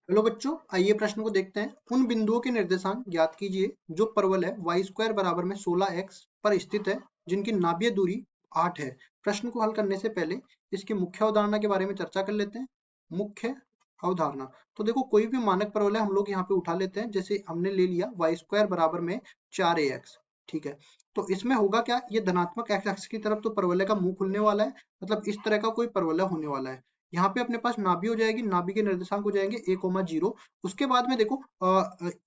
चलो बच्चों, आइए प्रश्न को देखते हैं। उन बिंदुओं के निर्देशांक ज्ञात कीजिए जो परवलय y² बराबर में 16x पर स्थित है, जिनकी नाभीय दूरी 8 है। प्रश्न को हल करने से पहले इसकी मुख्य अवधारणा के बारे में चर्चा कर लेते हैं। मुख्य अवधारणा, तो देखो कोई भी मानक परवलय हम लोग यहाँ पे उठा लेते हैं। जैसे हमने ले लिया y² बराबर में 4ax, ठीक है। तो इसमें होगा क्या, ये धनात्मक x अक्ष की तरफ तो परवलय का मुंह खुलने वाला है, मतलब इस तरह का कोई परवलय होने वाला है। यहाँ पे अपने पास नाभि हो जाएगी, नाभि के निर्देशांक हो जाएंगे a, 0। उसके बाद में देखो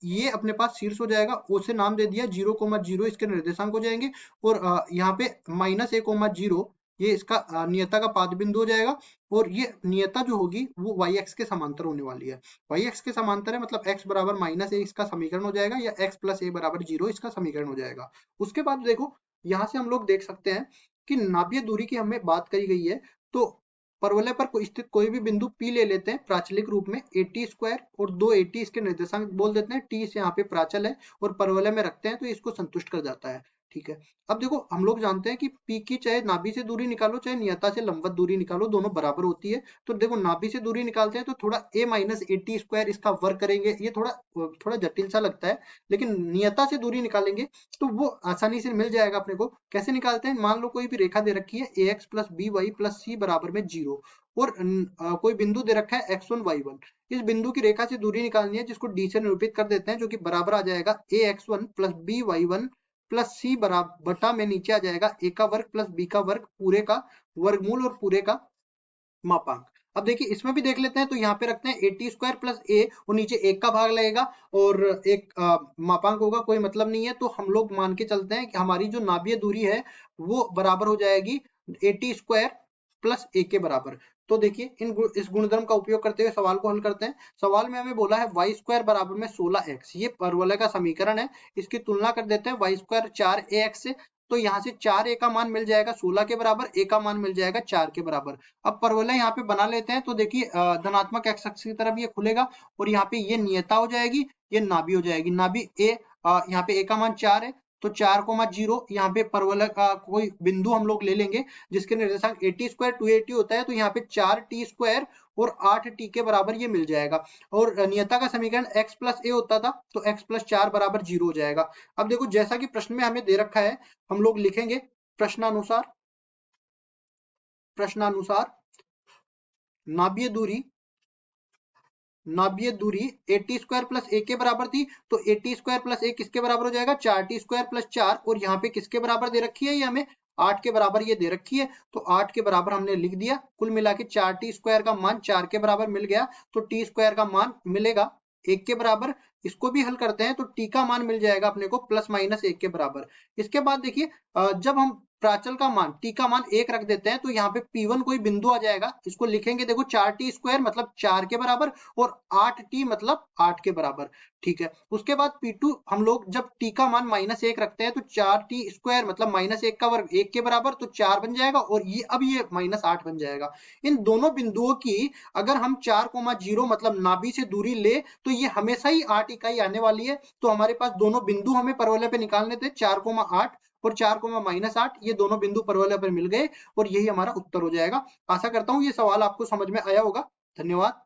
ये अपने पास शीर्ष हो जाएगा, उसे नाम दे दिया 0, 0, इसके निर्देशांक हो जाएंगे। और यहाँ पे -a, 0 ये इसका नियता का पाद बिंदु हो जाएगा। और ये नियता जो होगी वो y एक्स के समांतर होने वाली है। y एक्स के समांतर है, मतलब x बराबर -a इसका समीकरण हो जाएगा, या x प्लस a बराबर 0 इसका समीकरण हो जाएगा। उसके बाद देखो यहाँ से हम लोग देख सकते हैं कि नाभीय दूरी की हमें बात करी गई है। तो परवलय पर स्थित कोई भी बिंदु P ले लेते हैं प्राचलिक रूप में at² और 2at इसके निर्देशांक बोल देते हैं। t से यहाँ पे प्राचल है और परवलय में रखते हैं तो इसको संतुष्ट कर जाता है, ठीक है। अब देखो हम लोग जानते हैं कि P की चाहे नाभि से दूरी निकालो चाहे नियता से लंबवत दूरी निकालो, दोनों बराबर होती है। तो देखो नाभि से दूरी निकालते हैं तो थोड़ा a - at² इसका वर्ग करेंगे, ये थोड़ा जटिल सा लगता है। लेकिन नियता से दूरी निकालेंगे तो वो आसानी से मिल जाएगा अपने को। कैसे निकालते हैं, मान लो कोई भी रेखा दे रखी है ax + by + c बराबर में 0 और कोई बिंदु दे रखा है x1 y1। इस बिंदु की रेखा से दूरी निकालनी है, जिसको d से निरूपित कर देते हैं, जो कि बराबर आ जाएगा ax1 + by1 + c बराबर बटा में नीचे आ जाएगा a का वर्ग + b का वर्ग पूरे का वर्गमूल और पूरे का मापांक। अब देखिए इसमें भी देख लेते हैं, तो यहाँ पे रखते हैं at² + a और नीचे 1 का भाग लगेगा और एक मापांक होगा, कोई मतलब नहीं है। तो हम लोग मान के चलते हैं कि हमारी जो नाभीय दूरी है वो बराबर हो जाएगी at² + a के बराबर। तो देखिए इस गुणधर्म का उपयोग करते हुए सवाल को हल करते हैं। सवाल में हमें बोला है y² बराबर में 16x, ये परवलय का समीकरण है। इसकी तुलना कर देते हैं y² 4ax से। तो यहाँ से 4a का मान मिल जाएगा 16 के बराबर, a का मान मिल जाएगा 4 के बराबर। अब परवलय यहाँ पे बना लेते हैं, तो देखिए धनात्मक एक्स अक्ष की तरफ ये खुलेगा और यहाँ पे ये नियता हो जाएगी, ये नाभि हो जाएगी। नाभि ए, यहाँ पे ए का मान 4 है तो 4,0 यहाँ पे परवलय का कोई बिंदु हम लोग ले लेंगे जिसके निर्देशांक at² 280 होता है। तो यहाँ पे 4t² और 8t के बराबर ये मिल जाएगा। और नियता का समीकरण x + a होता था, तो x + 4 बराबर 0 हो जाएगा। अब देखो जैसा कि प्रश्न में हमें दे रखा है, हम लोग लिखेंगे प्रश्नानुसार नाभीय दूरी at² + a के बराबर थी। तो at² + a किसके बराबर हो जाएगा, 4t² + 4। और यहाँ पे किसके बराबर दे रखी है, ये हमें 8 के बराबर ये दे रखी है। तो 8 के बराबर हमने लिख दिया। कुल मिला के 4t² का मान 4 के बराबर मिल गया, तो t² का मान मिलेगा 1 के बराबर। इसको भी हल करते हैं तो t का मान मिल जाएगा अपने को ±1 के बराबर। इसके बाद देखिए जब हम प्राचल का मान t का मान 1 रख देते हैं तो यहाँ पे P1 कोई बिंदु आ जाएगा। इसको लिखेंगे देखो 4t² मतलब 4 के बराबर और 8t मतलब 8 के बराबर, ठीक है। उसके बाद P2 हम लोग जब t का मान -1 रखते हैं तो 4t² मतलब -1 का वर्ग 1 के बराबर, तो 4 बन जाएगा और ये अब ये -8 बन जाएगा। इन दोनों बिंदुओं की अगर हम 4,0 मतलब नाभि से दूरी ले तो ये हमेशा ही 8 इकाई आने वाली है। तो हमारे पास दोनों बिंदु हमें परवलय पे निकालने थे, 4,8 और 4, -8, ये दोनों बिंदु परवलय पर मिल गए और यही हमारा उत्तर हो जाएगा। आशा करता हूँ ये सवाल आपको समझ में आया होगा। धन्यवाद।